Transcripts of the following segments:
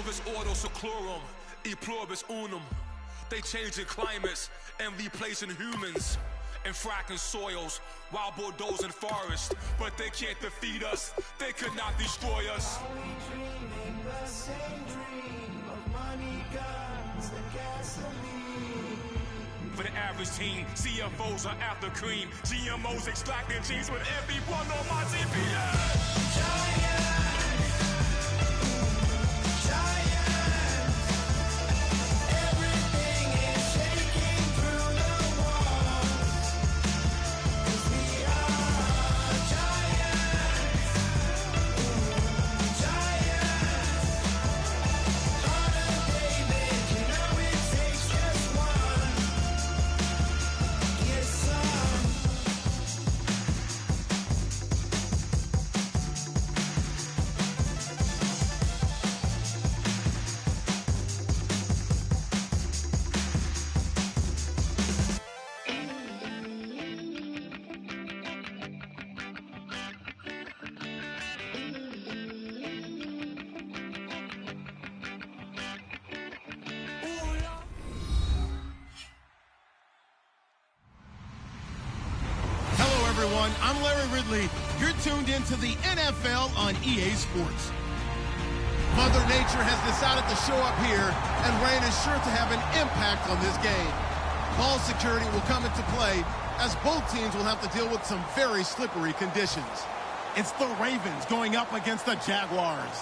Pluribus ordo seclorum, e pluribus unum. They changing climates and replacing humans and fracking soils while bulldozing forests. But they can't defeat us, they could not destroy us. Are we dreaming the same dream of money, guns, and gasoline? For the average team, CFOs are after cream. GMOs extracting genes with everyone on my GPS. Giant! I'm Larry Ridley. You're tuned into the NFL on EA Sports. Mother Nature has decided to show up here, and rain is sure to have an impact on this game. Ball security will come into play, as both teams will have to deal with some very slippery conditions. It's the Ravens going up against the Jaguars.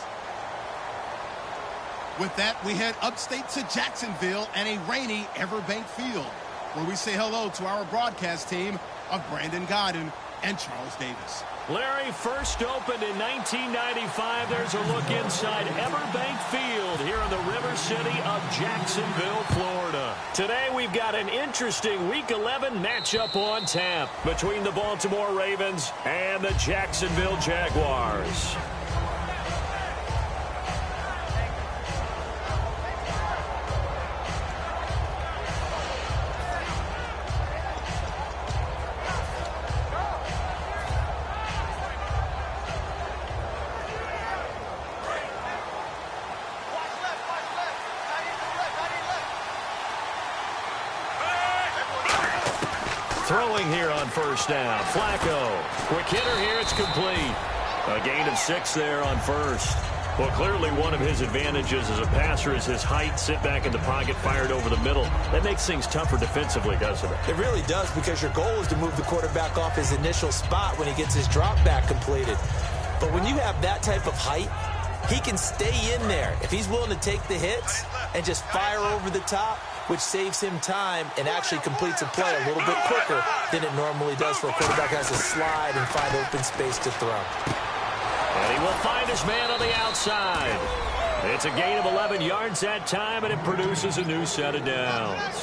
With that, we head upstate to Jacksonville and a rainy Everbank Field, where we say hello to our broadcast team of Brandon Godden and Charles Davis. Larry, first opened in 1995. There's a look inside Everbank Field here in the River City of Jacksonville, Florida. Today we've got an interesting Week 11 matchup on tap between the Baltimore Ravens and the Jacksonville Jaguars. Throwing here on first down. Flacco. Quick hitter here. It's complete. A gain of 6 there on first. Well, clearly one of his advantages as a passer is his height. Sit back in the pocket, fired over the middle. That makes things tougher defensively, doesn't it? It really does, because your goal is to move the quarterback off his initial spot when he gets his drop back completed. But when you have that type of height, he can stay in there if he's willing to take the hits and just fire over the top, which saves him time and actually completes a play a little bit quicker than it normally does for a quarterback who has to slide and find open space to throw. And he will find his man on the outside. It's a gain of 11 yards that time, and it produces a new set of downs.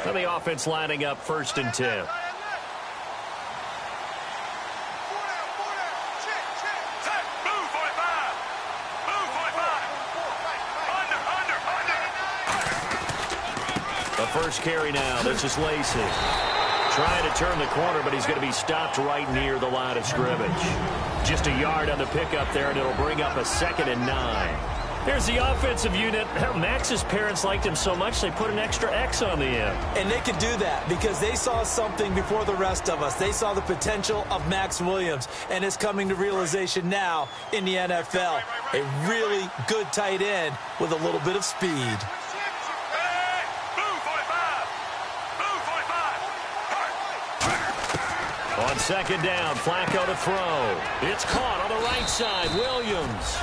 And the offense lining up 1st and 10. The first carry now. This is Lacey. Trying to turn the corner, but he's going to be stopped right near the line of scrimmage. Just a yard on the pickup there, and it'll bring up a 2nd and 9. Here's the offensive unit. Max's parents liked him so much they put an extra X on the end. And they could do that because they saw something before the rest of us. They saw the potential of Max Williams, and it's coming to realization now in the NFL. A really good tight end with a little bit of speed. On 2nd down, Flacco to throw. It's caught on the right side. Williams.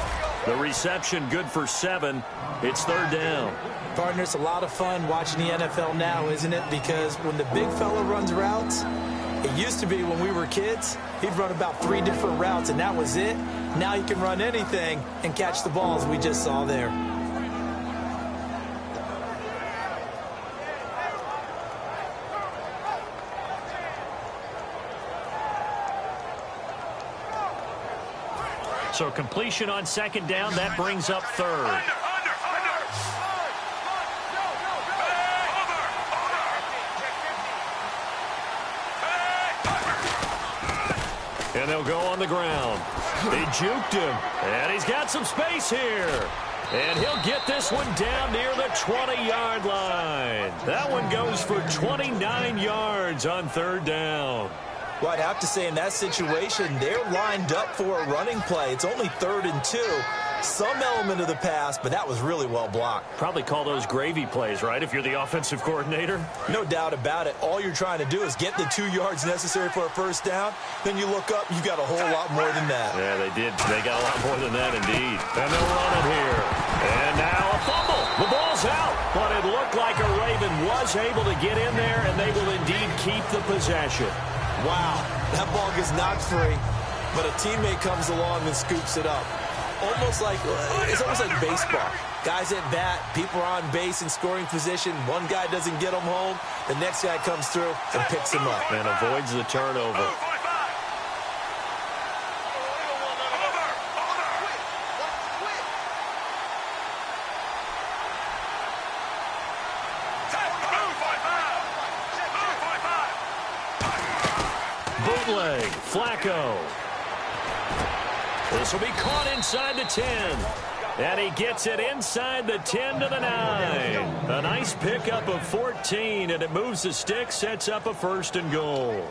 The reception good for 7. It's 3rd down. Partner, it's a lot of fun watching the NFL now, isn't it? Because when the big fella runs routes, it used to be when we were kids, he'd run about 3 different routes, and that was it. Now he can run anything and catch the balls we just saw there. So completion on 2nd down, that brings up 3rd. And they'll go on the ground. He juked him. And he's got some space here. And he'll get this one down near the 20-yard line. That one goes for 29 yards on third down. Well, I'd have to say in that situation, they're lined up for a running play. It's only 3rd and 2. Some element of the pass, but that was really well blocked. Probably call those gravy plays, right, if you're the offensive coordinator? No doubt about it. All you're trying to do is get the 2 yards necessary for a first down. Then you look up, you got a whole lot more than that. Yeah, they did. They got a lot more than that, indeed. And they'll run it here. And now a fumble. The ball's out. But it looked like a Raven was able to get in there, and they will indeed keep the possession. Wow, that ball gets knocked free, but a teammate comes along and scoops it up. It's almost like baseball. Guys at bat, people are on base in scoring position. One guy doesn't get them home. The next guy comes through and picks him up. And avoids the turnover. Bootleg, Flacco. This will be caught inside the 10. And he gets it inside the 10 to the 9. A nice pickup of 14, and it moves the stick, sets up a 1st and goal.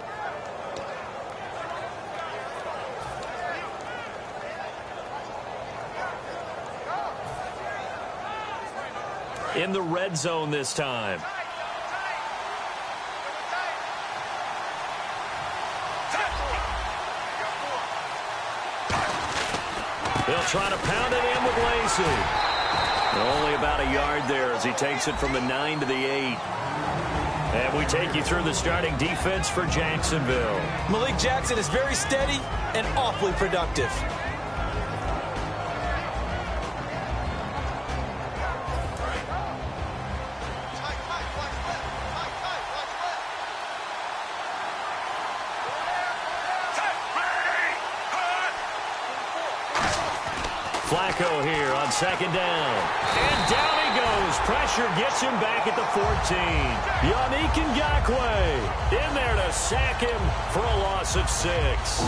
In the red zone this time. They'll try to pound it in with Lacey. Only about a yard there as he takes it from the 9 to the 8. And we take you through the starting defense for Jacksonville. Malik Jackson is very steady and awfully productive. Flacco here on 2nd down. And down he goes. Pressure gets him back at the 14. Yannick Ngakoue in there to sack him for a loss of 6.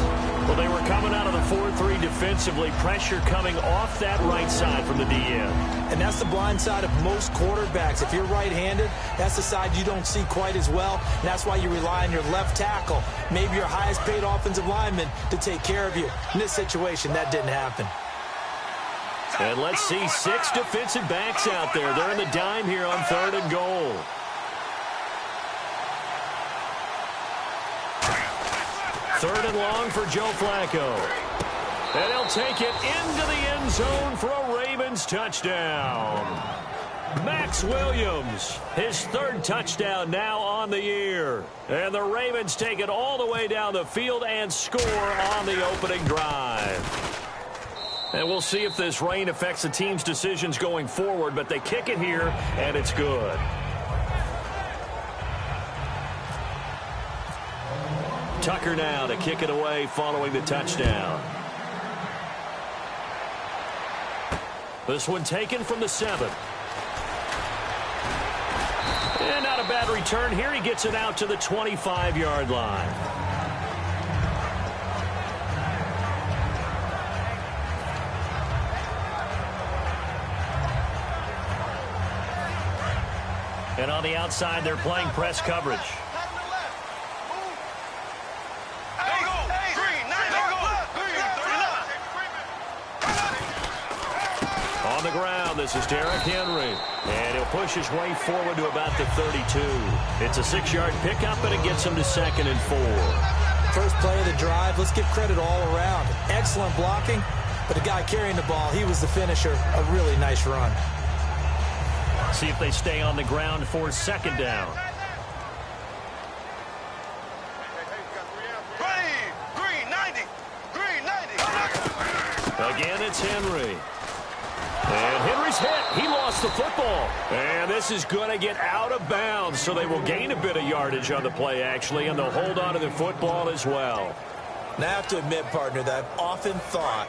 Well, they were coming out of the 4-3 defensively. Pressure coming off that right side from the DM. And that's the blind side of most quarterbacks. If you're right-handed, that's the side you don't see quite as well. And that's why you rely on your left tackle, maybe your highest-paid offensive lineman, to take care of you. In this situation, that didn't happen. And let's see 6 defensive backs out there. They're in the dime here on 3rd and goal. Third and long for Joe Flacco. And he'll take it into the end zone for a Ravens touchdown. Max Williams, his 3rd touchdown now on the year. And the Ravens take it all the way down the field and score on the opening drive. And we'll see if this rain affects the team's decisions going forward, but they kick it here, and it's good. Tucker now to kick it away following the touchdown. This one taken from the 7. And not a bad return here. He gets it out to the 25-yard line. And on the outside, they're playing press coverage. On the ground, this is Derrick Henry. And he'll push his way forward to about the 32. It's a 6-yard pickup, and it gets him to 2nd and 4. First play of the drive, let's give credit all around. Excellent blocking, but the guy carrying the ball, he was the finisher. A really nice run. See if they stay on the ground for 2nd down. Again, it's Henry. And Henry's hit. He lost the football. And this is going to get out of bounds, so they will gain a bit of yardage on the play, actually, and they'll hold on to the football as well. Now, I have to admit, partner, that I've often thought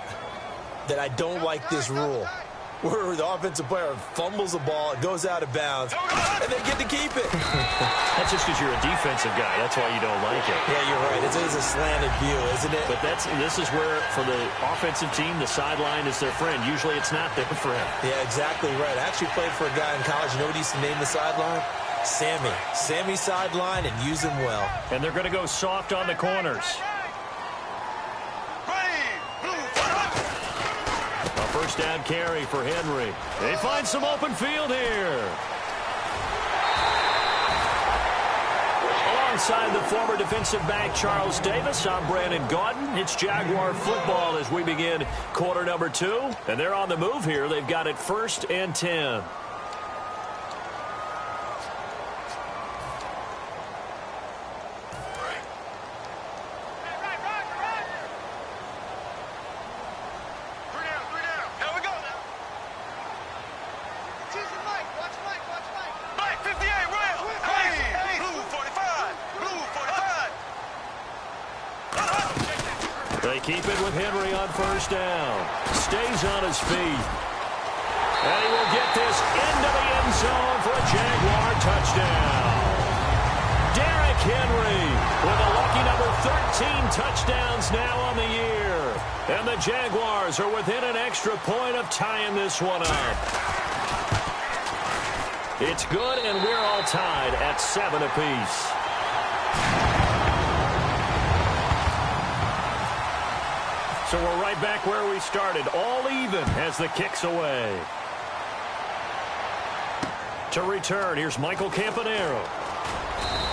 that I don't like this rule, where the offensive player fumbles the ball, it goes out of bounds, and they get to keep it. That's just because you're a defensive guy. That's why you don't like it. Yeah, you're right. It's is a slanted view, isn't it? But this is where, for the offensive team, the sideline is their friend. Usually it's not their friend. Yeah, exactly right. I actually played for a guy in college. You know what he used to name the sideline? Sammy. Sammy sideline, and use him well. And they're going to go soft on the corners. A first down carry for Henry. They find some open field here. Alongside the former defensive back Charles Davis, I'm Brandon Gaudin. It's Jaguar football as we begin quarter number 2. And they're on the move here. They've got it 1st and 10. They keep it with Henry on first down. Stays on his feet. And he will get this into the end zone for a Jaguar touchdown. Derrick Henry with a lucky number 13 touchdowns now on the year. And the Jaguars are within an extra point of tying this one up. It's good, and we're all tied at 7 apiece. So we're right back where we started, all even as the kick's away. To return, here's Michael Campanaro.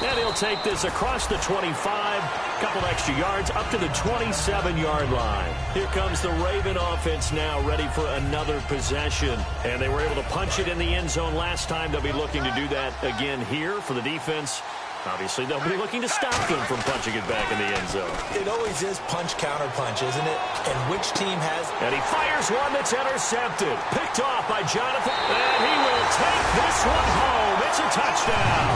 And he'll take this across the 25, couple extra yards, up to the 27-yard line. Here comes the Raven offense now, ready for another possession. And they were able to punch it in the end zone last time. They'll be looking to do that again here for the defense. Obviously, they'll be looking to stop them from punching it back in the end zone. It always is punch-counter-punch, isn't it? And which team has... And he fires one that's intercepted. Picked off by Jonathan. And he will take this one home. It's a touchdown.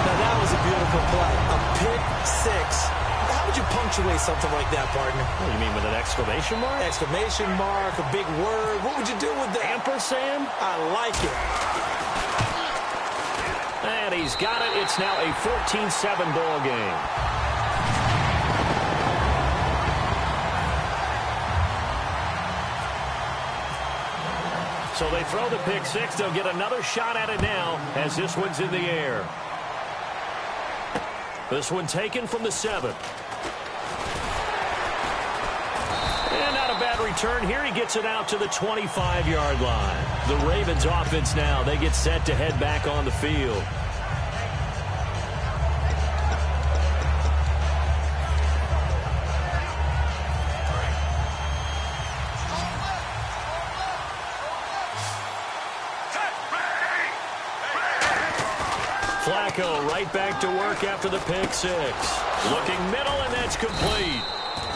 Now, that was a beautiful play. A pick six. How would you punctuate something like that, partner? What do you mean, with an exclamation mark? Exclamation mark, a big word. What would you do with that? Ampersand? I like it. And he's got it. It's now a 14-7 ball game. So they throw the pick six. They'll get another shot at it now as this one's in the air. This one taken from the 7. And not a bad return here. He gets it out to the 25-yard line. The Ravens offense now, they get set to head back on the field. Flacco right back to work after the pick six. Looking middle, and that's complete.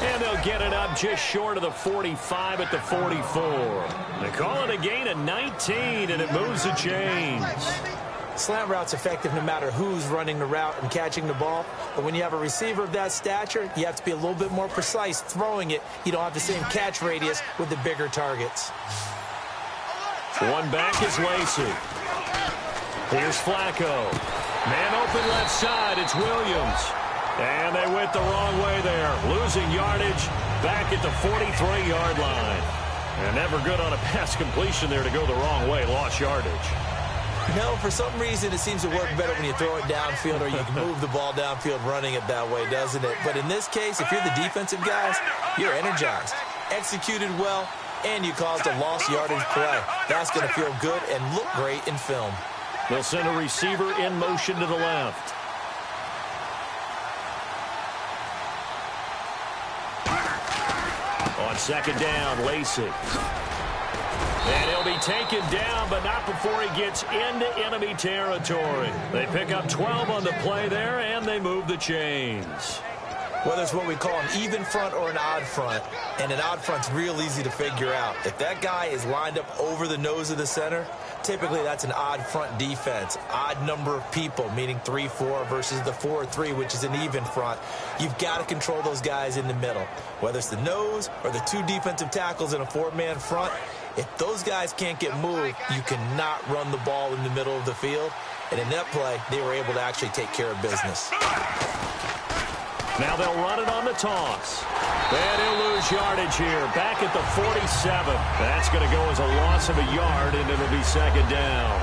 And they'll get it up just short of the 45 at the 44. They call it a gain of 19, and it moves the chains. Slant route's effective no matter who's running the route and catching the ball. But when you have a receiver of that stature, you have to be a little bit more precise throwing it. You don't have the same catch radius with the bigger targets. One back is Lacey. Here's Flacco. Man open left side. It's Williams. And they went the wrong way there. Losing yardage back at the 43-yard line. And never good on a pass completion there to go the wrong way. Lost yardage. No, for some reason it seems to work better when you throw it downfield or you can move the ball downfield running it that way, doesn't it? But in this case, if you're the defensive guys, you're energized, executed well, and you caused a lost yardage play. That's going to feel good and look great in film. They'll send a receiver in motion to the left. On second down, Lacey. And he'll be taken down, but not before he gets into enemy territory. They pick up 12 on the play there, and they move the chains. Whether it's what we call an even front or an odd front, and an odd front's real easy to figure out. If that guy is lined up over the nose of the center, typically that's an odd front defense. Odd number of people, meaning 3-4 versus the 4-3, which is an even front. You've got to control those guys in the middle. Whether it's the nose or the two defensive tackles in a four-man front, if those guys can't get moved, you cannot run the ball in the middle of the field. And in that play, they were able to actually take care of business. Now they'll run it on the toss. And he'll lose yardage here. Back at the 47. That's going to go as a loss of a yard, and it'll be second down.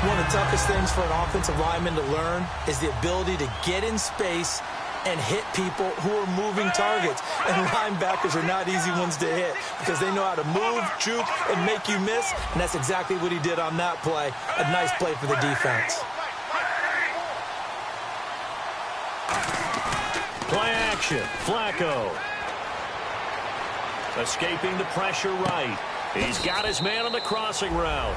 One of the toughest things for an offensive lineman to learn is the ability to get in space and hit people who are moving targets. And linebackers are not easy ones to hit because they know how to move, juke, and make you miss. And that's exactly what he did on that play. A nice play for the defense. Play action. Flacco. Escaping the pressure right. He's got his man on the crossing route.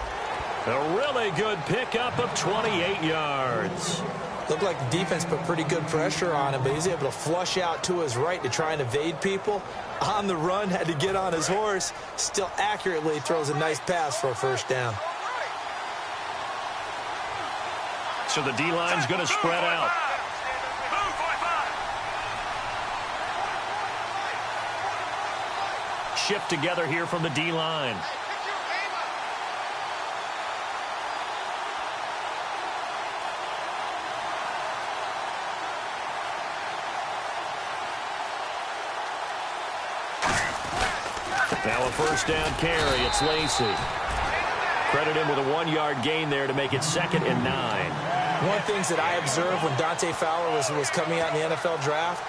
A really good pickup of 28 yards. Looked like the defense put pretty good pressure on him, but he's able to flush out to his right to try and evade people. On the run, had to get on his horse. Still accurately throws a nice pass for a first down. So the D-line's going to spread out. Shift together here from the D-line. Now a first down carry. It's Lacy. Credit him with a 1-yard gain there to make it 2nd and 9. One of the things that I observed when Dante Fowler was coming out in the NFL draft,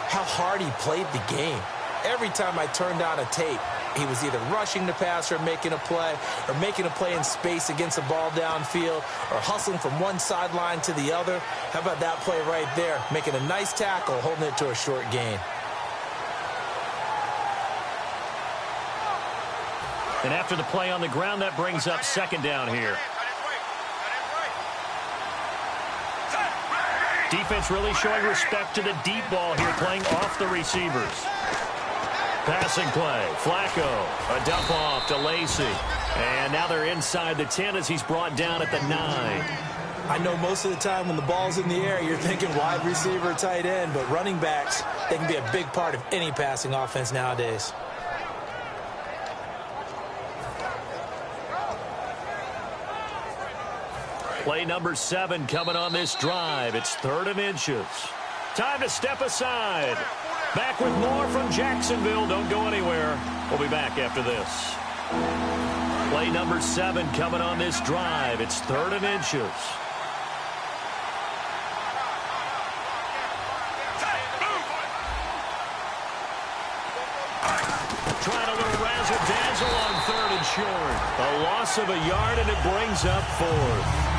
how hard he played the game. Every time I turned on a tape, he was either rushing the passer, making a play in space against the ball downfield, or hustling from one sideline to the other. How about that play right there? Making a nice tackle, holding it to a short gain. And after the play on the ground, that brings up 2nd down here. Defense really showing respect to the deep ball here, playing off the receivers. Passing play, Flacco, a dump off to Lacy. And now they're inside the 10 as he's brought down at the 9. I know most of the time when the ball's in the air, you're thinking wide receiver, tight end, but running backs, they can be a big part of any passing offense nowadays. Play number 7 coming on this drive. It's 3rd and inches. Time to step aside. Back with more from Jacksonville. Don't go anywhere. We'll be back after this. Play number 7 coming on this drive. It's 3rd and inches. Trying a little razzle-dazzle on 3rd and short. A loss of a yard, and it brings up 4th.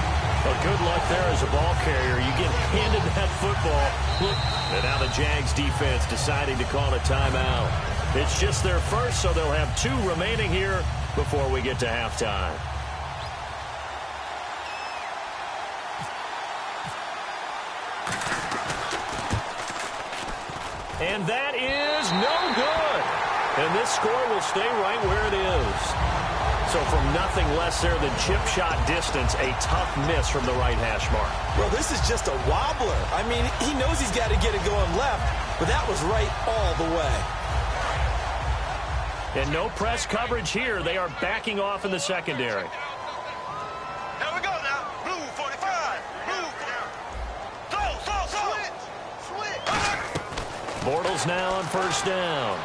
Well, good luck there as a ball carrier. You get handed that football. And now the Jags defense deciding to call a timeout. It's just their first, so they'll have 2 remaining here before we get to halftime. And that is no good. And this score will stay right where it is. So from nothing less there than chip shot distance, a tough miss from the right hash mark. Well, this is just a wobbler. I mean, he knows he's got to get it going left, but that was right all the way. And no press coverage here. They are backing off in the secondary. Here we go now. Blue 45. Blue. Switch. Bortles now on first down.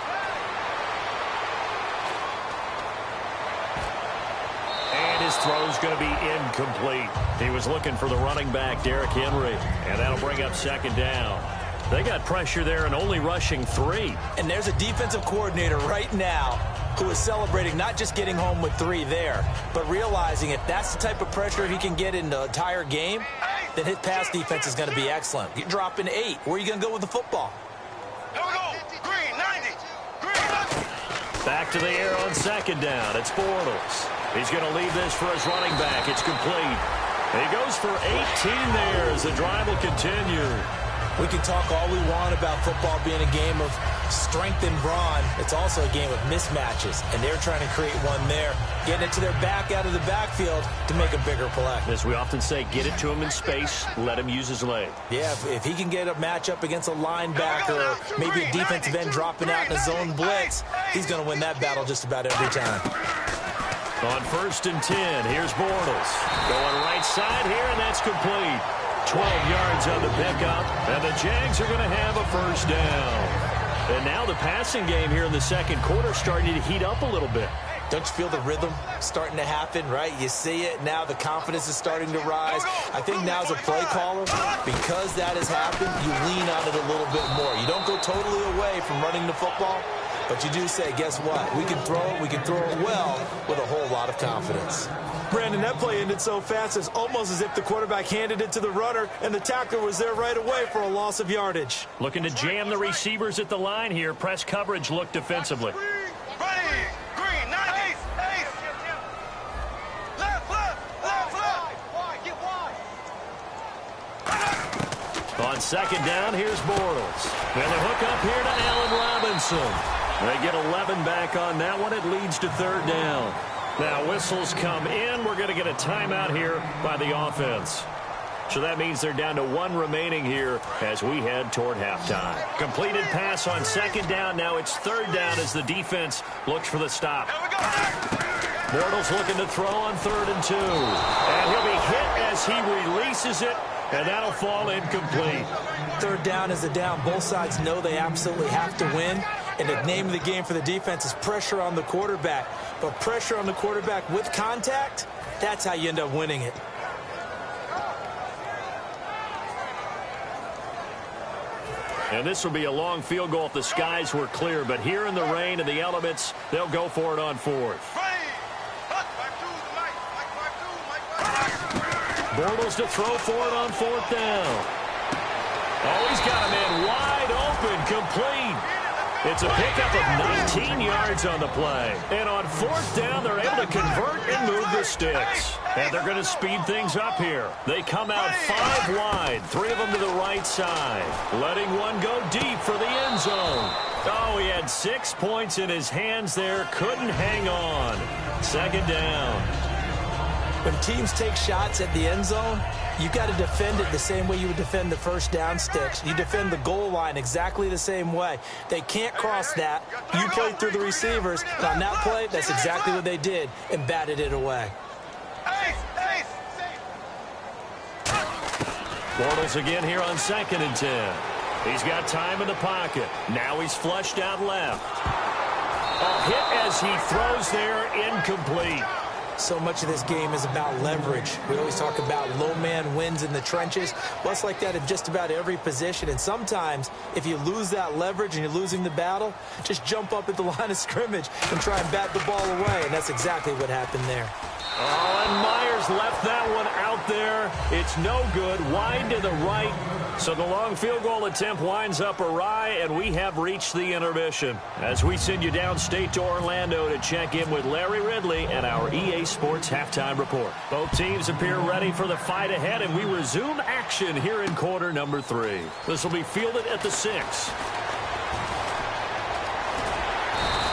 His throw's going to be incomplete. He was looking for the running back, Derrick Henry, and that'll bring up 2nd down. They got pressure there and only rushing 3. And there's a defensive coordinator right now who is celebrating not just getting home with 3 there, but realizing if that's the type of pressure he can get in the entire game, then his pass defense is going to be excellent. You're dropping 8. Where are you going to go with the football? Here we go. Green 90. Green. Back to the air on 2nd down. It's Bortles. He's going to leave this for his running back. It's complete. And he goes for 18 there as the drive will continue. We can talk all we want about football being a game of strength and brawn. It's also a game of mismatches, and they're trying to create one there, getting it to their back out of the backfield to make a bigger play. As we often say, get it to him in space, let him use his leg. Yeah, if he can get a matchup against a linebacker or maybe a defensive end dropping out in a zone blitz, he's going to win that battle just about every time. On 1st and 10, here's Bortles. Going right side here, and that's complete. 12 yards on the pickup, and the Jags are going to have a first down. And now the passing game here in the second quarter starting to heat up a little bit. Don't you feel the rhythm starting to happen, right? You see it. Now the confidence is starting to rise. I think now as a play caller, because that has happened, you lean on it a little bit more. You don't go totally away from running the football, but you do say, guess what? We can throw it well with a whole lot of confidence. Brandon, that play ended so fast, it's almost as if the quarterback handed it to the runner, and the tackler was there right away for a loss of yardage. Looking to jam the receivers at the line here. Press coverage look defensively. Green, 90. Ace. Left. Get wide. On second down, here's Bortles. And the hook up here to Allen Robinson. They get 11 back on that one. It leads to third down. Now whistles come in. We're going to get a timeout here by the offense. So that means they're down to one remaining here as we head toward halftime. Completed pass on second down. Now it's third down as the defense looks for the stop. Bortles looking to throw on 3rd and 2. And he'll be hit as he releases it, and that'll fall incomplete. Third down is a down. Both sides know they absolutely have to win. And the name of the game for the defense is pressure on the quarterback. But pressure on the quarterback with contact, that's how you end up winning it. And this will be a long field goal if the skies were clear. But here in the rain and the elements, they'll go for it on 4th. Bortles to throw for it on 4th down. Oh, he's got a man wide open, complete. It's a pickup of 19 yards on the play. And on 4th down, they're able to convert and move the sticks. And they're going to speed things up here. They come out 5 wide, 3 of them to the right side. Letting one go deep for the end zone. Oh, he had 6 points in his hands there. Couldn't hang on. Second down. When teams take shots at the end zone, you got to defend it the same way you would defend the first down sticks. You defend the goal line exactly the same way. They can't cross that. You played through the receivers. And on that play, that's exactly what they did and batted it away. Bortles again here on 2nd and 10. He's got time in the pocket. Now he's flushed out left. A hit as he throws there, incomplete. So much of this game is about leverage. We always talk about low man wins in the trenches. Well, it's like that in just about every position. And sometimes, if you lose that leverage and you're losing the battle, just jump up at the line of scrimmage and try and bat the ball away. And that's exactly what happened there. Oh, and Myers left that one out there. It's no good. Wide to the right. So the long field goal attempt winds up awry, and we have reached the intermission. As we send you downstate to Orlando to check in with Larry Ridley and our EA Sports Halftime Report. Both teams appear ready for the fight ahead, and we resume action here in quarter number 3. This will be fielded at the 6.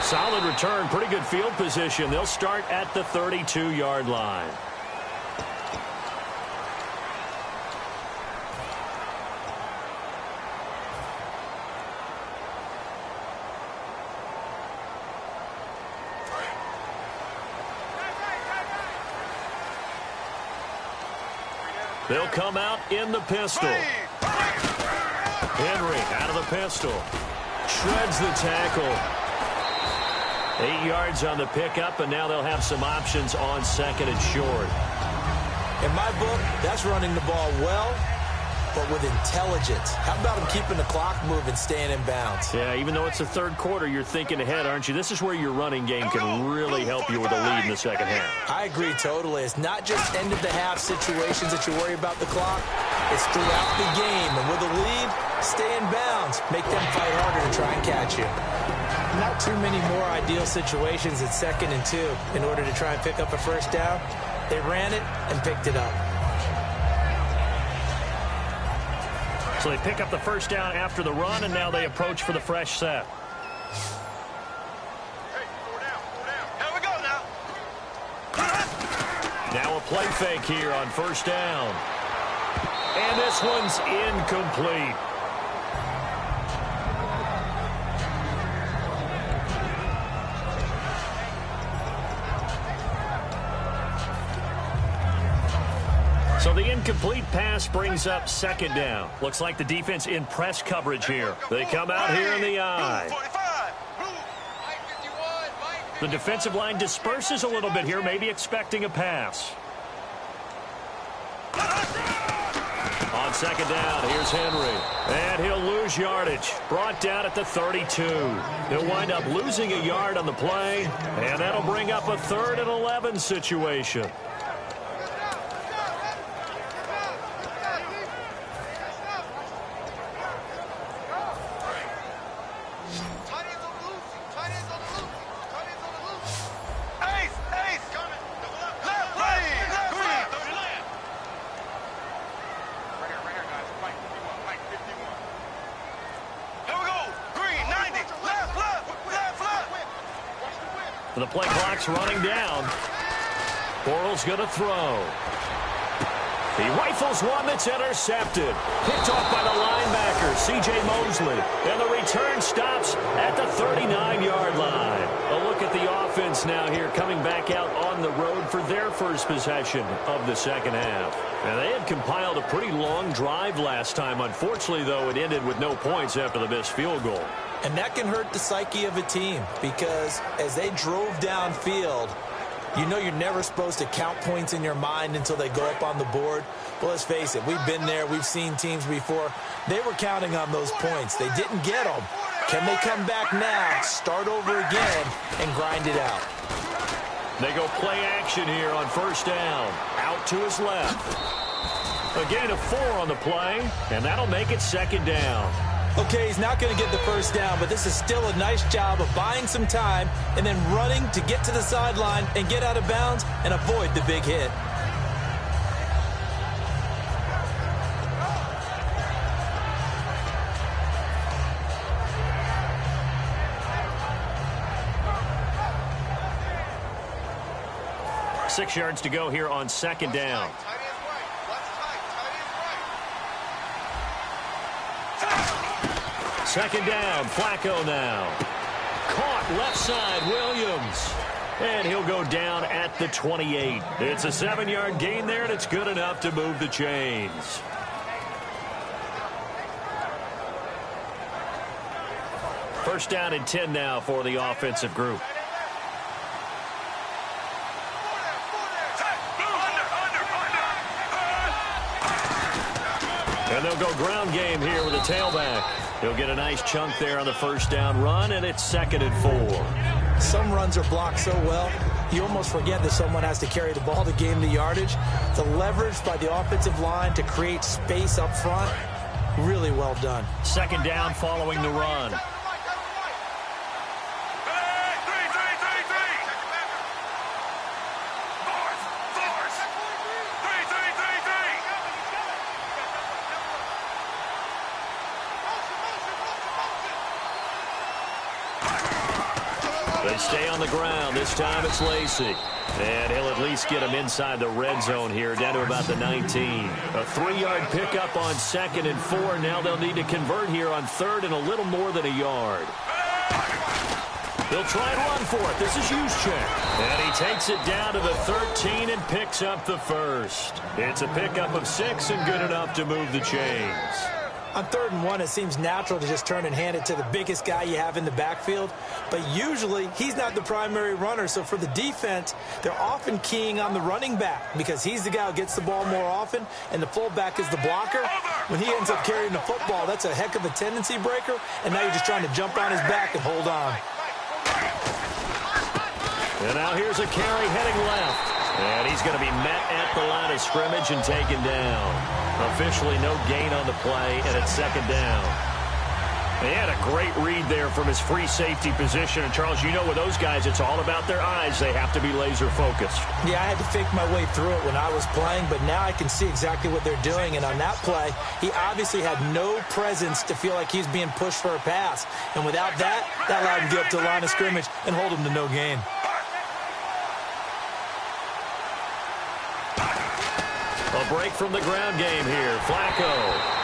Solid return, pretty good field position. They'll start at the 32-yard line. They'll come out in the pistol. Henry out of the pistol. Shreds the tackle. 8 yards on the pickup, and now they'll have some options on 2nd and short. In my book, that's running the ball well, but with intelligence. How about him keeping the clock moving, staying in bounds? Yeah, even though it's the third quarter, you're thinking ahead, aren't you? This is where your running game can really help you with a lead in the second half. I agree totally. It's not just end-of-the-half situations that you worry about the clock. It's throughout the game. And with a lead, stay in bounds. Make them fight harder to try and catch you. Not too many more ideal situations at 2nd and 2 in order to try and pick up a first down. They ran it and picked it up. So they pick up the first down after the run, and now they approach for the fresh set. Here we go now. Now a play fake here on first down. And this one's incomplete. So the incomplete pass brings up second down. Looks like the defense in press coverage here. They come out here in the eye. The defensive line disperses a little bit here, maybe expecting a pass. On second down, here's Henry. And he'll lose yardage. Brought down at the 32. He'll wind up losing a yard on the play, and that'll bring up a 3rd and 11 situation. The play clock's running down. Bortles going to throw. He rifles one that's intercepted. Picked off by the linebacker, C.J. Mosley. And the return stops at the 39-yard line. A look at the offense now here, coming back out on the road for their first possession of the second half. And they had compiled a pretty long drive last time. Unfortunately, though, it ended with no points after the missed field goal. And that can hurt the psyche of a team because as they drove downfield, you know you're never supposed to count points in your mind until they go up on the board. Well, let's face it, we've been there. We've seen teams before. They were counting on those points. They didn't get them. Can they come back now, start over again, and grind it out? They go play action here on first down. Out to his left. A gain of 4 on the play, and that'll make it second down. Okay, he's not going to get the first down, but this is still a nice job of buying some time and then running to get to the sideline and get out of bounds and avoid the big hit. Six yards to go here on second down. Second down, Flacco now. Caught left side, Williams. And he'll go down at the 28. It's a 7-yard gain there, and it's good enough to move the chains. First down and 10 now for the offensive group. And they'll go ground game here with a tailback. He'll get a nice chunk there on the first down run, and it's 2nd and 4. Some runs are blocked so well, you almost forget that someone has to carry the ball to gain the yardage. The leverage by the offensive line to create space up front, really well done. Second down following the run. They stay on the ground. This time it's Lacy. And he'll at least get him inside the red zone here, down to about the 19. A 3-yard pickup on 2nd and 4. Now they'll need to convert here on 3rd and a little more than a yard. They'll try and run for it. This is Juszczyk. And he takes it down to the 13 and picks up the first. It's a pickup of 6 and good enough to move the chains. On 3rd and 1, it seems natural to just turn and hand it to the biggest guy you have in the backfield. But usually, he's not the primary runner. So for the defense, they're often keying on the running back because he's the guy who gets the ball more often, and the fullback is the blocker. When he ends up carrying the football, that's a heck of a tendency breaker, and now you're just trying to jump on his back and hold on. And now here's a carry heading left. And he's going to be met at the line of scrimmage and taken down. Officially no gain on the play, and it's 2nd down. He had a great read there from his free safety position. And, Charles, you know with those guys, it's all about their eyes. They have to be laser-focused. Yeah, I had to fake my way through it when I was playing, but now I can see exactly what they're doing. And on that play, he obviously had no presence to feel like he's being pushed for a pass. And without that, that allowed him to get up to the line of scrimmage and hold him to no gain. A break from the ground game here. Flacco.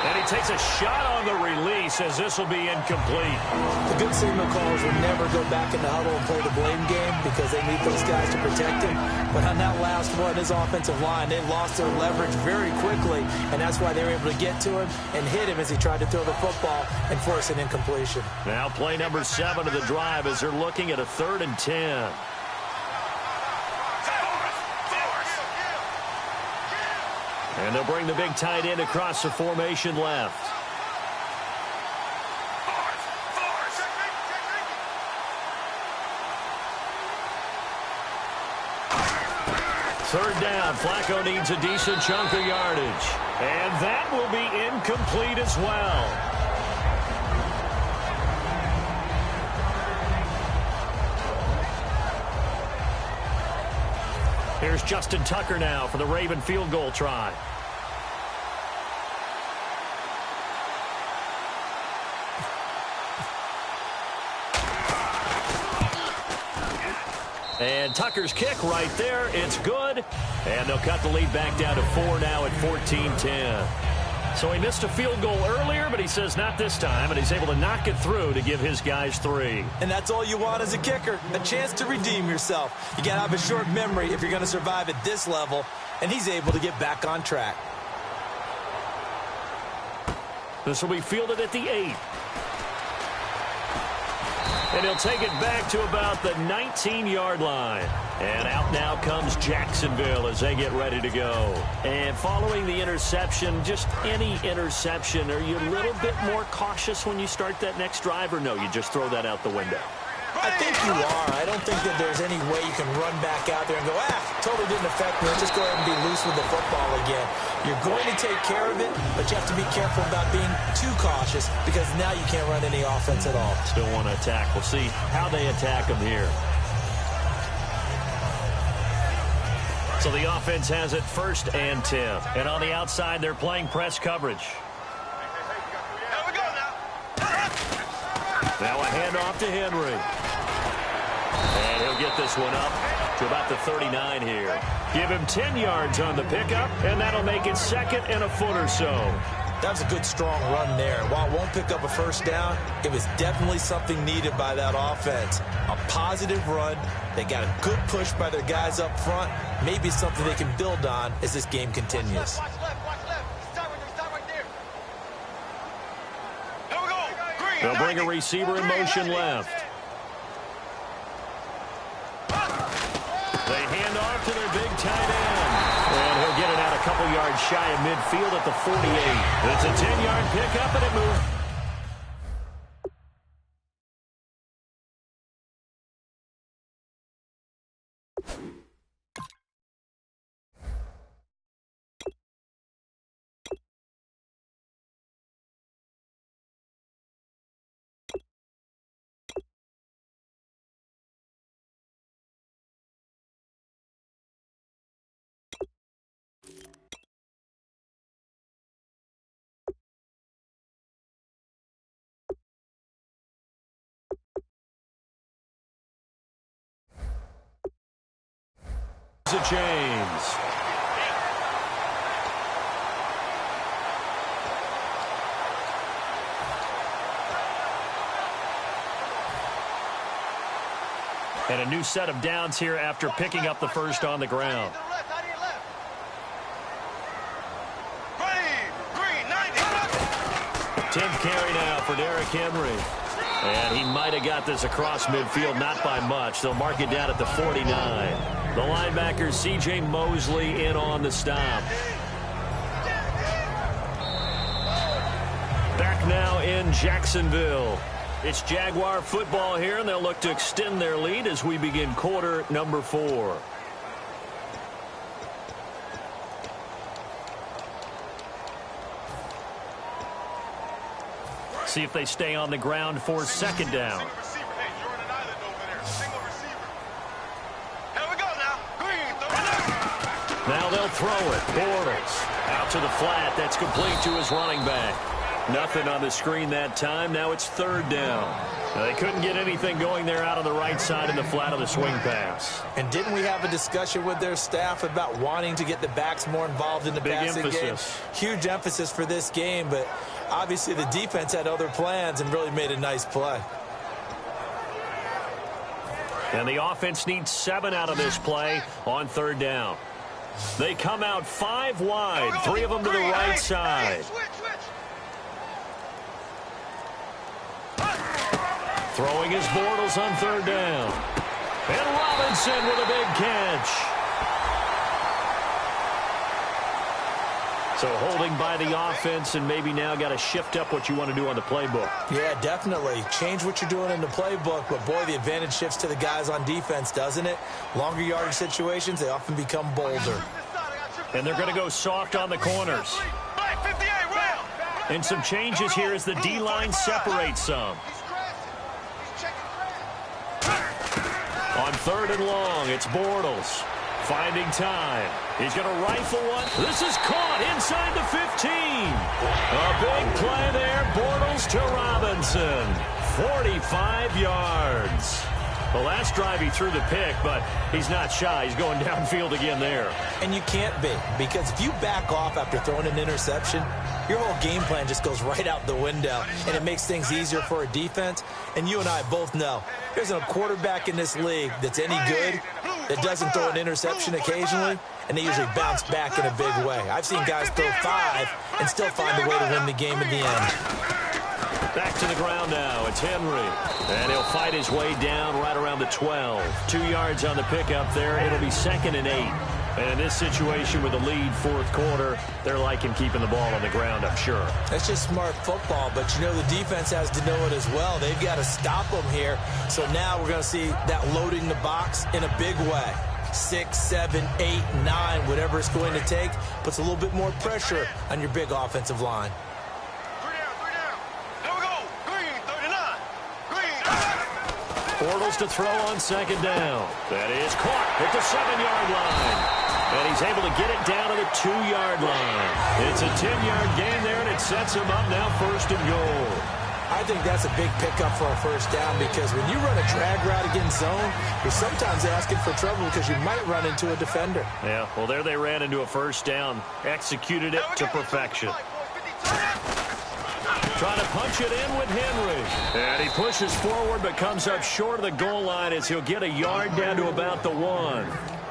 And he takes a shot on the release as this will be incomplete. The good signal callers will never go back in the huddle and play the blame game because they need those guys to protect him. But on that last one, his offensive line, they lost their leverage very quickly, and that's why they were able to get to him and hit him as he tried to throw the football and force an incompletion. Now play number 7 of the drive as they're looking at a 3rd and 10. And they'll bring the big tight end across the formation left. Third down. Flacco needs a decent chunk of yardage. And that will be incomplete as well. Here's Justin Tucker now for the Raven field goal try. And Tucker's kick right there. It's good. And they'll cut the lead back down to 4 now at 14-10. So he missed a field goal earlier, but he says not this time, and he's able to knock it through to give his guys 3. And that's all you want as a kicker, a chance to redeem yourself. You got to have a short memory if you're going to survive at this level, and he's able to get back on track. This will be fielded at the 8. And he'll take it back to about the 19-yard line. And out now comes Jacksonville as they get ready to go. And following the interception, just any interception, are you a little bit more cautious when you start that next drive, or no, you just throw that out the window? I think you are. I don't think that there's any way you can run back out there and go, totally didn't affect me. Let's just go ahead and be loose with the football again. You're going to take care of it, but you have to be careful about being too cautious because now you can't run any offense at all. Still want to attack. We'll see how they attack them here. So the offense has it 1st and 10. And on the outside, they're playing press coverage. Now a handoff to Henry. And he'll get this one up to about the 39 here. Give him 10 yards on the pickup, and that'll make it 2nd and a foot or so. That was a good, strong run there. While it won't pick up a first down, it was definitely something needed by that offense. A positive run. They got a good push by their guys up front. Maybe something they can build on as this game continues. Watch left. Stop right there. Here we go. Green. They'll bring a receiver in motion left. They hand off to their big tight end. And he'll get it out a couple yards shy of midfield at the 48. It's a 10-yard pickup, and it moves. A chains. And a new set of downs here after picking up the first on the ground. Green, 90. 10th carry now for Derrick Henry. And he might have got this across midfield, not by much. They'll mark it down at the 49. The linebacker, C.J. Mosley, in on the stop. Back now in Jacksonville. It's Jaguar football here, and they'll look to extend their lead as we begin quarter number 4. See if they stay on the ground for 2nd down. Now they'll throw it. Bortles out to the flat. That's complete to his running back. Nothing on the screen that time. Now it's third down. Now, they couldn't get anything going there out on the right side in the flat of the swing pass. And didn't we have a discussion with their staff about wanting to get the backs more involved in the passing game? Huge emphasis for this game, but obviously the defense had other plans and really made a nice play. And the offense needs 7 out of this play on third down. They come out 5 wide, 3 of them to the right side. Throwing his Bortles on third down. And Robinson with a big catch. So holding by the offense, and maybe now got to shift up what you want to do on the playbook. Yeah, definitely. Change what you're doing in the playbook, but boy, the advantage shifts to the guys on defense, doesn't it? Longer yardage situations, they often become bolder. And they're going to go soft on the corners. And some changes here as the D-line separates some. On third and long, it's Bortles. Finding time. He's going to rifle one. This is caught inside the 15. A big play there. Bortles to Robinson. 45 yards. The last drive he threw the pick, but he's not shy. He's going downfield again there. And you can't be, because if you back off after throwing an interception, your whole game plan just goes right out the window, and it makes things easier for a defense. And you and I both know there's a quarterback in this league that's any good that doesn't throw an interception occasionally, and they usually bounce back in a big way. I've seen guys throw 5 and still find a way to win the game in the end. Back to the ground now. It's Henry. And he'll fight his way down right around the 12. 2 yards on the pickup there. It'll be 2nd and 8. And in this situation with the lead fourth quarter, they're liking keeping the ball on the ground, I'm sure. That's just smart football, but you know the defense has to know it as well. They've got to stop them here. So now we're going to see that loading the box in a big way. 6, 7, 8, 9, whatever it's going to take, puts a little bit more pressure on your big offensive line. Bortles to throw on second down. That is caught at the 7-yard line. And he's able to get it down to the 2-yard line. It's a 10-yard gain there, and it sets him up now 1st and goal. I think that's a big pickup for a first down, because when you run a drag route against zone, you're sometimes asking for trouble because you might run into a defender. Yeah, well, there they ran into a first down. Executed it to perfection. Trying to punch it in with Henry. And he pushes forward but comes up short of the goal line as he'll get a yard down to about the 1.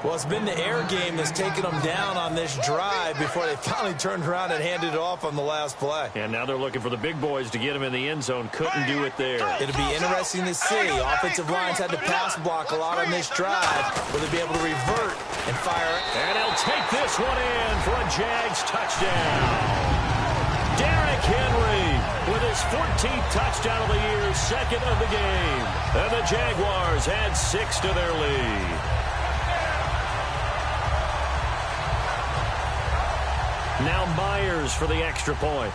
Well, it's been the air game that's taken them down on this drive before they finally turned around and handed it off on the last play. And now they're looking for the big boys to get him in the end zone. Couldn't do it there. It'll be interesting to see. Offensive lines had to pass block a lot on this drive. Will they be able to revert and fire? And he'll take this one in for a Jags touchdown. Derrick Henry with his 14th touchdown of the year, 2nd of the game. And the Jaguars add 6 to their lead. Now Myers for the extra point.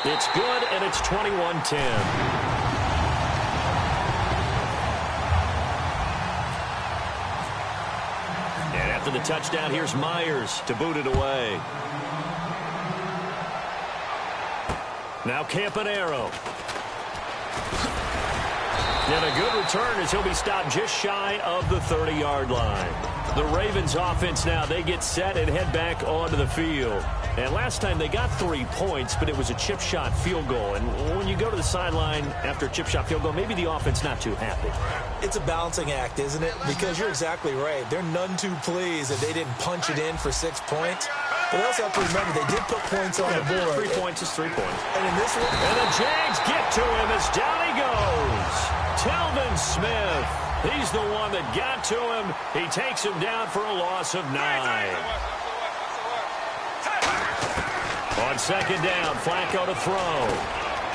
It's good, and it's 21-10. After the touchdown, here's Myers to boot it away. Now Campanaro. And a good return as he'll be stopped just shy of the 30-yard line. The Ravens offense now, they get set and head back onto the field. And last time they got 3 points, but it was a chip shot field goal. And when you go to the sideline after a chip shot field goal, maybe the offense not too happy. It's a balancing act, isn't it? Because you're exactly right. They're none too pleased that they didn't punch it in for 6 points. But they also have to remember they did put points on the board. 3 points is 3 points. And in this one, and the Jags get to him as down he goes. Telvin Smith. He's the one that got to him. He takes him down for a loss of 9. On second down, Flacco to throw.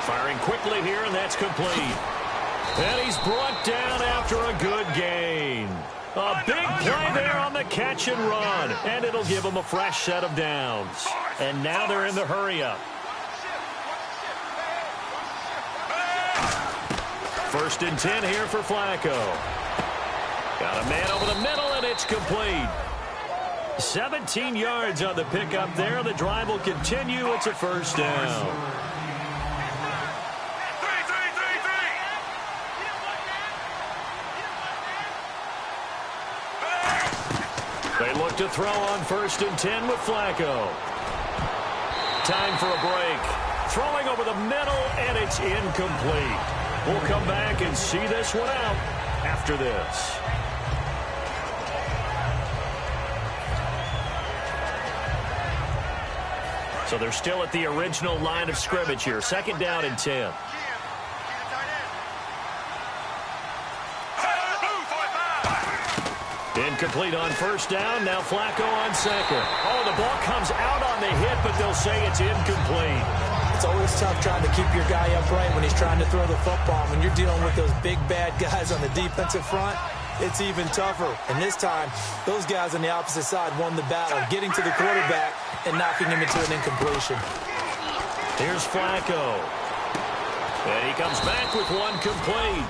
Firing quickly here, and that's complete. And he's brought down after a good gain. A big play there on the catch and run. And it'll give him a fresh set of downs. And now they're in the hurry-up. 1st and 10 here for Flacco. Got a man over the middle, and it's complete. 17 yards on the pickup there. The drive will continue. It's a first down. They look to throw on 1st and 10 with Flacco. Time for a break. Throwing over the middle, and it's incomplete. We'll come back and see this one out after this. So they're still at the original line of scrimmage here. 2nd down and 10. Incomplete on 1st down. Now Flacco on 2nd. Oh, the ball comes out on the hit, but they'll say it's incomplete. It's always tough trying to keep your guy upright when he's trying to throw the football. When you're dealing with those big, bad guys on the defensive front, it's even tougher. And this time, those guys on the opposite side won the battle, getting to the quarterback and knocking him into an incompletion. Here's Flacco. And he comes back with one complete.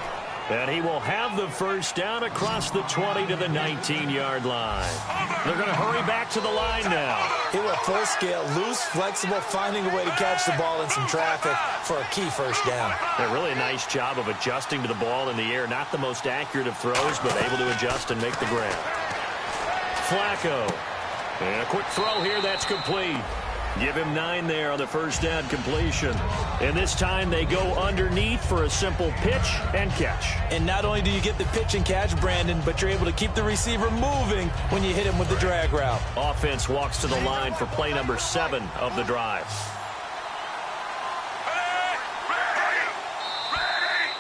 And he will have the first down across the 20 to the 19-yard line. They're going to hurry back to the line now. He went full scale, loose, flexible, finding a way to catch the ball in some traffic for a key first down. A really nice job of adjusting to the ball in the air. Not the most accurate of throws, but able to adjust and make the grab. Flacco. And a quick throw here. That's complete. Give him 9 there on the first down completion. And this time they go underneath for a simple pitch and catch. And not only do you get the pitch and catch, Brandon, but you're able to keep the receiver moving when you hit him with the drag route. Offense walks to the line for play number 7 of the drive.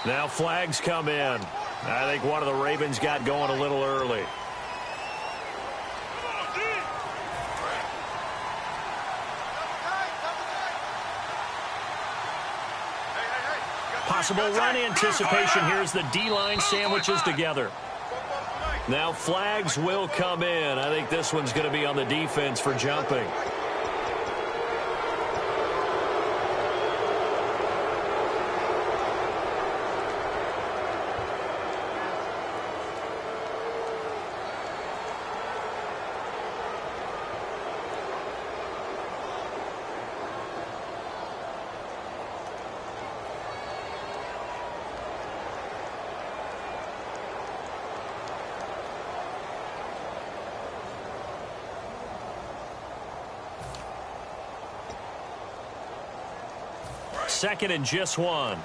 Now flags come in. I think one of the Ravens got going a little early. Possible run anticipation. Here's the D-line sandwiches together. Now flags will come in. I think this one's going to be on the defense for jumping. Second and just 1.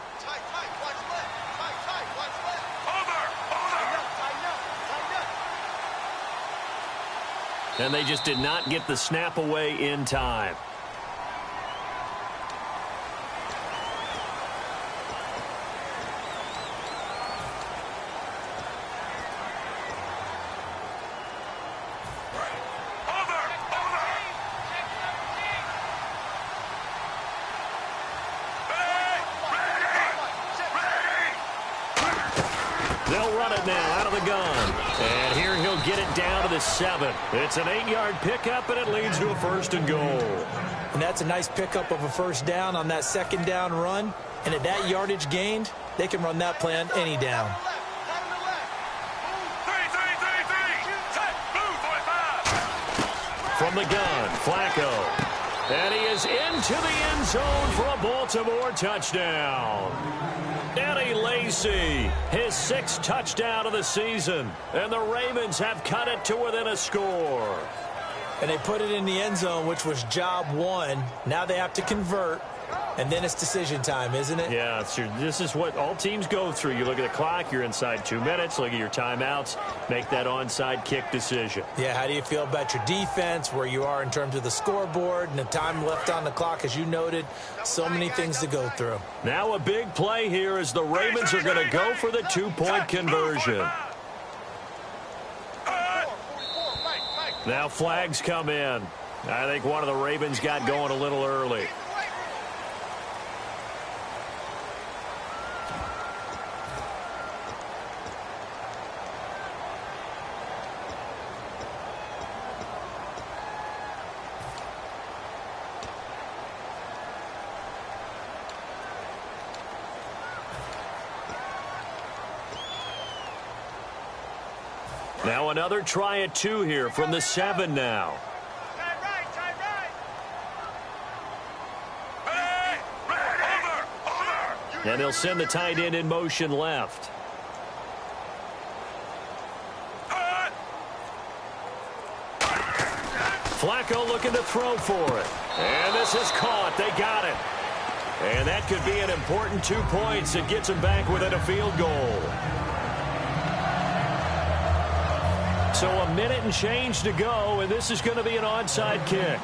And they just did not get the snap away in time. They'll run it now out of the gun. And here he'll get it down to the 7. It's an 8-yard pickup, and it leads to a 1st and goal. And that's a nice pickup of a first down on that 2nd down run. And at that yardage gained, they can run that play on any down. From the gun, Flacco. And he is into the end zone for a Baltimore touchdown. Eddie Lacy, his 6th touchdown of the season. And the Ravens have cut it to within a score. And they put it in the end zone, which was job 1. Now they have to convert. And then it's decision time, isn't it? Yeah, this is what all teams go through. You look at the clock, you're inside 2 minutes, look at your timeouts, make that onside kick decision. Yeah, how do you feel about your defense, where you are in terms of the scoreboard, and the time left on the clock, as you noted, so many things to go through. Now a big play here as the Ravens are going to go for the 2-point conversion. Now flags come in. I think one of the Ravens got going a little early. Now another try at 2 here from the 7 now. And he'll send the tight end in motion left. Flacco looking to throw for it. And this is caught. They got it. And that could be an important 2 points. It gets them back within a field goal. So a minute and change to go, and this is going to be an onside kick.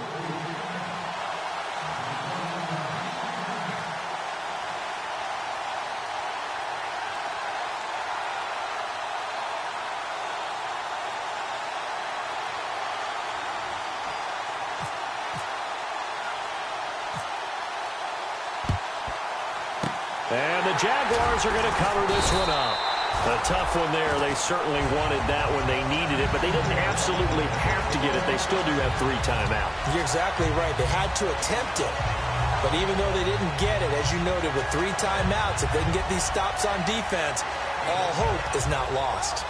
And the Jaguars are going to cover this one up. A tough one there. They certainly wanted that when they needed it, but they didn't absolutely have to get it. They still do have 3 timeouts. You're exactly right. They had to attempt it. But even though they didn't get it, as you noted, with 3 timeouts, if they can get these stops on defense, all hope is not lost.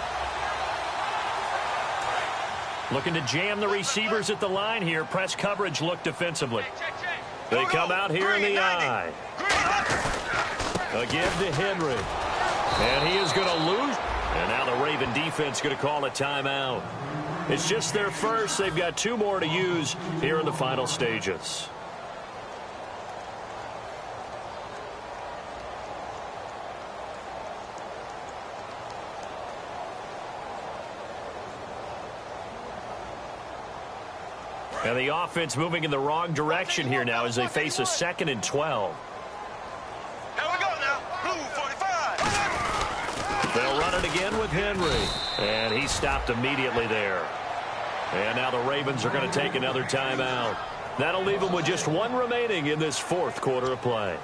Looking to jam the receivers at the line here. Press coverage look defensively. They come out here in the eye. Again to Henry. And he is going to lose. And now the Raven defense going to call a timeout. It's just their first. They've got 2 more to use here in the final stages. And the offense moving in the wrong direction here now as they face a 2nd and 12. They'll run it again with Henry. And he stopped immediately there. And now the Ravens are going to take another timeout. That'll leave them with just 1 remaining in this 4th quarter of play.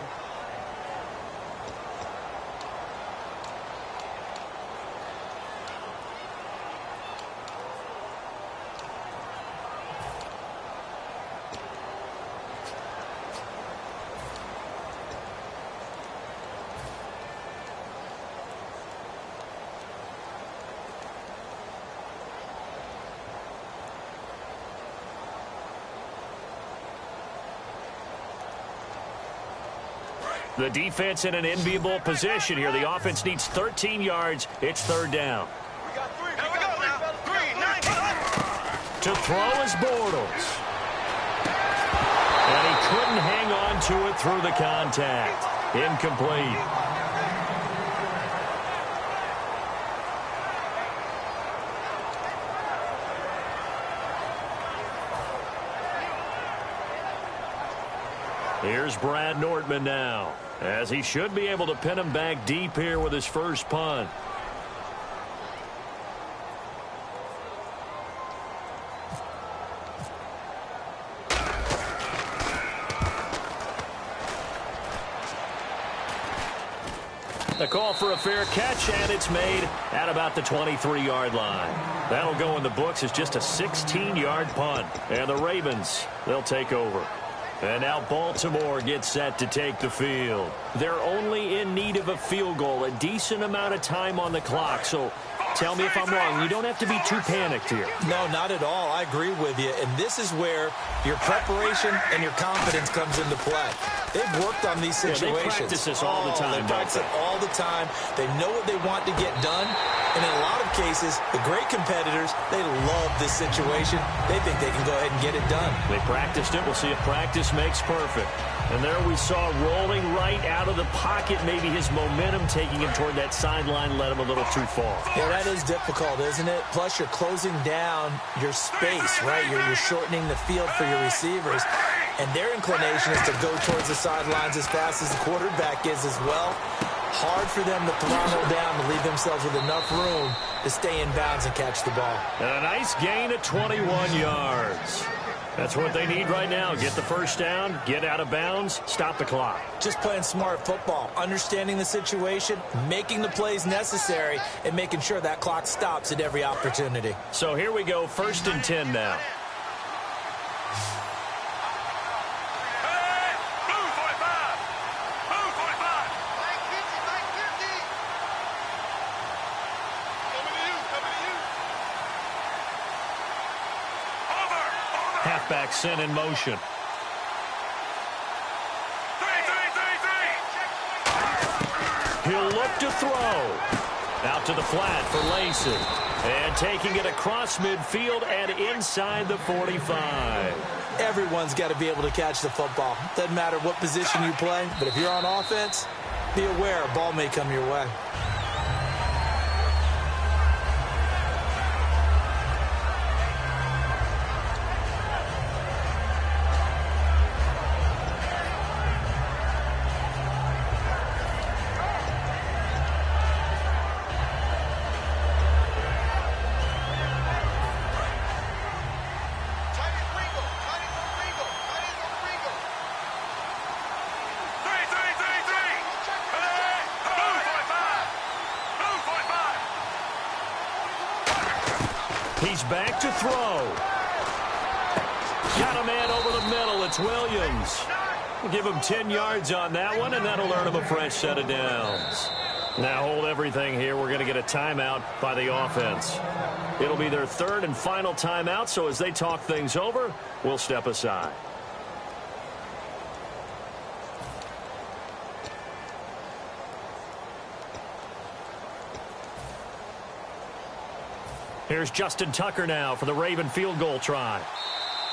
The defense in an enviable position here. The offense needs 13 yards. It's 3rd down. To throw is Bortles. And he couldn't hang on to it through the contact. Incomplete. Here's Brad Nortman now, as he should be able to pin him back deep here with his first punt. A call for a fair catch, and it's made at about the 23-yard line. That'll go in the books as just a 16-yard punt. And the Ravens, they'll take over. And now Baltimore gets set to take the field. They're only in need of a field goal, a decent amount of time on the clock. So tell me if I'm wrong. You don't have to be too panicked here. No, not at all. I agree with you. And this is where your preparation and your confidence comes into play. They've worked on these situations. They practice this all the time. They practice it all the time. They know what they want to get done. And in a lot of cases, the great competitors, they love this situation. They think they can go ahead and get it done. They practiced it. We'll see if practice makes perfect. And there we saw rolling right out of the pocket. Maybe his momentum taking him toward that sideline led him a little too far. Yeah, that is difficult, isn't it? Plus, you're closing down your space, right? You're shortening the field for your receivers. And their inclination is to go towards the sidelines as fast as the quarterback is as well. Hard for them to throttle down to leave themselves with enough room to stay in bounds and catch the ball. And a nice gain of 21 yards. That's what they need right now. Get the first down, get out of bounds, stop the clock. Just playing smart football, understanding the situation, making the plays necessary, and making sure that clock stops at every opportunity. So here we go, 1st and 10 now. quarterback sent in motion. He'll look to throw. Out to the flat for Lacey. And taking it across midfield and inside the 45. Everyone's got to be able to catch the football. Doesn't matter what position you play, but if you're on offense, be aware a ball may come your way. He's back to throw. Got a man over the middle. It's Williams. We'll give him 10 yards on that one, and that'll earn him a fresh set of downs. Now hold everything here. We're going to get a timeout by the offense. It'll be their third and final timeout, so as they talk things over, we'll step aside. Here's Justin Tucker now for the Raven field goal try.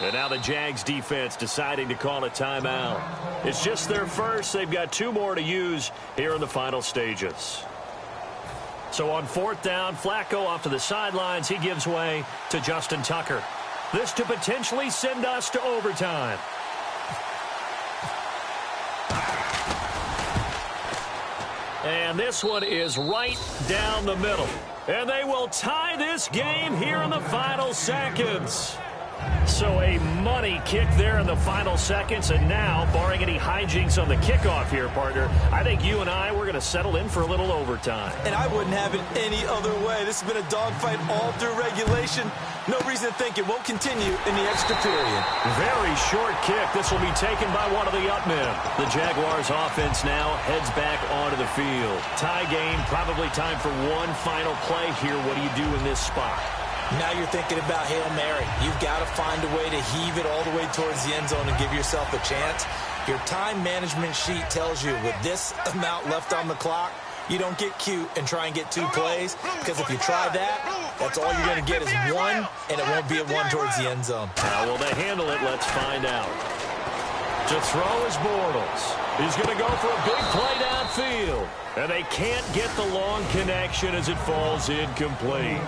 And now the Jags defense deciding to call a timeout. It's just their first. They've got 2 more to use here in the final stages. So on 4th down, Flacco off to the sidelines. He gives way to Justin Tucker. This to potentially send us to overtime. And this one is right down the middle. And they will tie this game here in the final seconds. So a money kick there in the final seconds. And now, barring any hijinks on the kickoff here, partner, I think you and I, we're going to settle in for a little overtime. And I wouldn't have it any other way. This has been a dogfight all through regulation. No reason to think it won't continue in the extra period. Very short kick. This will be taken by one of the up men. The Jaguars offense now heads back onto the field. Tie game, probably time for one final play here. What do you do in this spot? Now you're thinking about Hail Mary. You've got to find a way to heave it all the way towards the end zone and give yourself a chance. Your time management sheet tells you with this amount left on the clock, you don't get cute and try and get 2 plays, because if you try that, that's all you're going to get is 1, and it won't be a 1 towards the end zone. How will they handle it? Let's find out. To throw is Bortles. He's going to go for a big play downfield, and they can't get the long connection as it falls incomplete.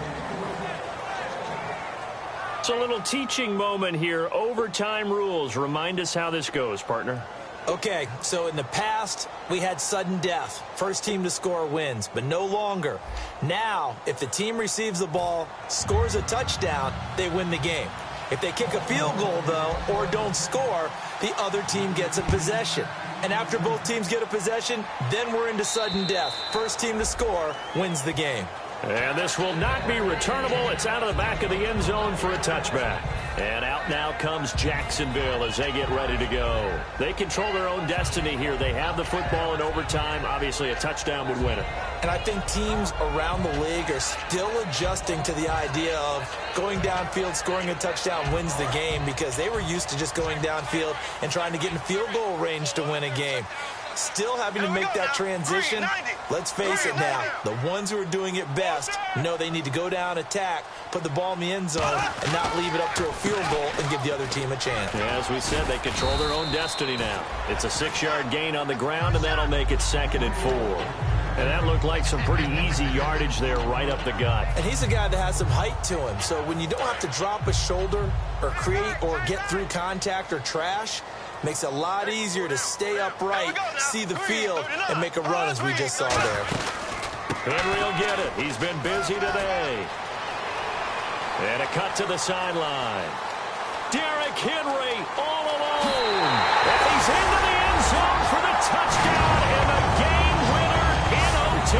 It's a little teaching moment here. Overtime rules. Remind us how this goes, partner. Okay, so in the past, we had sudden death. First team to score wins, but no longer. Now, if the team receives the ball, scores a touchdown, they win the game. If they kick a field goal, though, or don't score, the other team gets a possession. And after both teams get a possession, then we're into sudden death. First team to score wins the game. And this will not be returnable. It's out of the back of the end zone for a touchback. And out now comes Jacksonville as they get ready to go. They control their own destiny here. They have the football in overtime. Obviously, a touchdown would win it. And I think teams around the league are still adjusting to the idea of going downfield, scoring a touchdown wins the game, because they were used to just going downfield and trying to get in field goal range to win a game. Still having to make that transition. Let's face it now, the ones who are doing it best know they need to go down, attack, put the ball in the end zone, and not leave it up to a field goal and give the other team a chance. Yeah, as we said, they control their own destiny now. It's a 6-yard gain on the ground, and that'll make it 2nd and 4. And that looked like some pretty easy yardage there right up the gut. And he's a guy that has some height to him, so when you don't have to drop a shoulder or create or get through contact or trash, makes it a lot easier to stay upright, see the field, and make a run as we just saw there. Henry will get it. He's been busy today. And a cut to the sideline. Derrick Henry all alone. And he's into the end zone for the touchdown and the game winner in OT.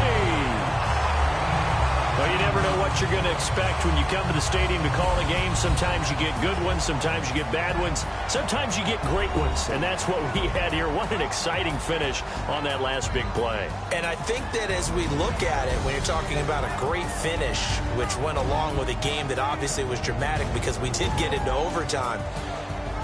Well, you never know what you're going to expect when you come to the stadium to call a game. Sometimes you get good ones. Sometimes you get bad ones. Sometimes you get great ones. And that's what we had here. What an exciting finish on that last big play. And I think that as we look at it, when you're talking about a great finish, which went along with a game that obviously was dramatic because we did get into overtime,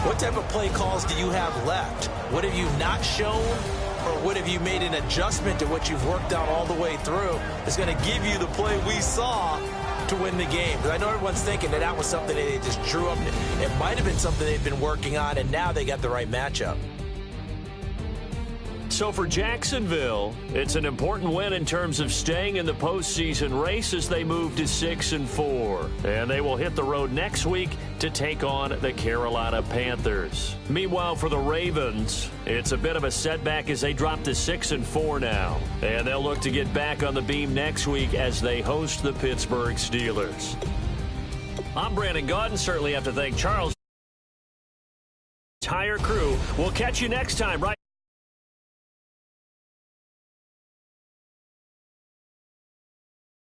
What type of play calls do you have left? What have you not shown, or what have you made an adjustment to what you've worked out all the way through that's going to give you the play we saw to win the game? Because I know everyone's thinking that was something that they just drew up. It might have been something they've been working on, and now they got the right matchup. So for Jacksonville, it's an important win in terms of staying in the postseason race as they move to 6-4. And they will hit the road next week to take on the Carolina Panthers. Meanwhile, for the Ravens, it's a bit of a setback as they drop to 6-4 now. And they'll look to get back on the beam next week as they host the Pittsburgh Steelers. I'm Brandon Gaudin. Certainly have to thank Charles' entire crew. We'll catch you next time, right?